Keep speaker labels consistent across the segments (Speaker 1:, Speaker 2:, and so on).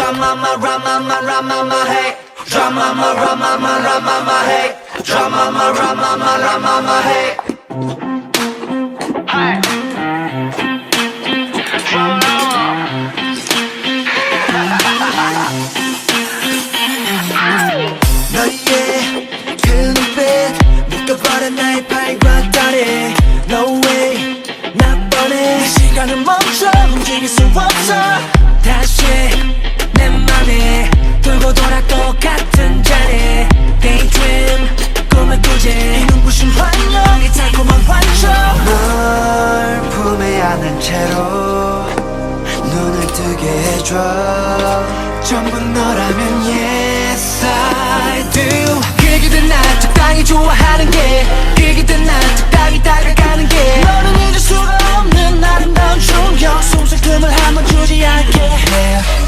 Speaker 1: Drama, rama, rama, hey. Drama, rama, hey. Drama, rama, hey. Hey. 너의 그 눈빛 묶어버린 나의 팔과 다리 No way 나 뻔해 시간은 멈춰 움직일 수 없어 다시 내 맘에 돌고 돌아 똑같은 자리 Daydream 꿈을 꾸지 이 눈부신 환영 이 달콤한 환청 널 품에 안은 채로 눈을 뜨게 해줘 전부 너라면 Yes I do 그기든 난 적당히 좋아하는 게 그기든 난 적당히 다가가는 게 너는 잊을 수가 없는 아름다운 충격 숨쉴 한번 주지 않게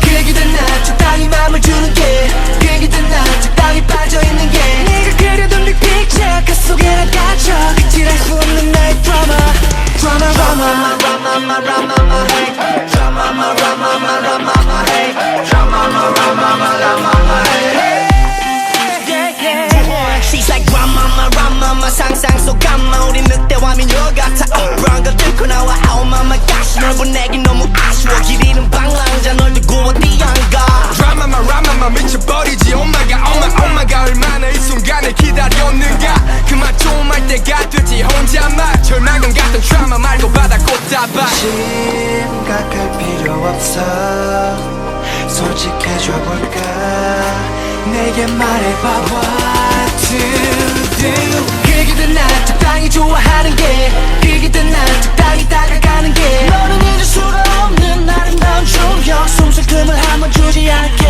Speaker 1: 그기든 난 적당히 맘을 주는 게 그기든 난 적당히 빠져있는 게 네가 그려둔 네 picture 그 속에 나 갇혀 그칠할 수 없는 나의 drama Drama Drama Drama Drama hey Drama Drama Drama hey Drama Drama hey She's like Rama 상상 속 감마 우리 늑대와 미녀 같아 브라운 걸 뚫고 나와 Oh my gosh 널 보내긴 너무 아쉬워 길 잃은 방랑자 널 두고 어디 안가
Speaker 2: Rama 미쳐버리지 Oh my god 얼마나 이 순간을 기다렸는가 그만 좀 할 때가 되지 혼자만 절망감 같은 트라우마 말고 바다 꽃다발
Speaker 1: 심각할 필요 없어 솔직해져 볼까 내게 말해봐 What to do 그기든 난 적당히 좋아하는 게 그기든 난 적당히 다가가는 게 너는 잊을 수가 없는 아름다운 충격 숨쉴 틈을 한번 주지 않게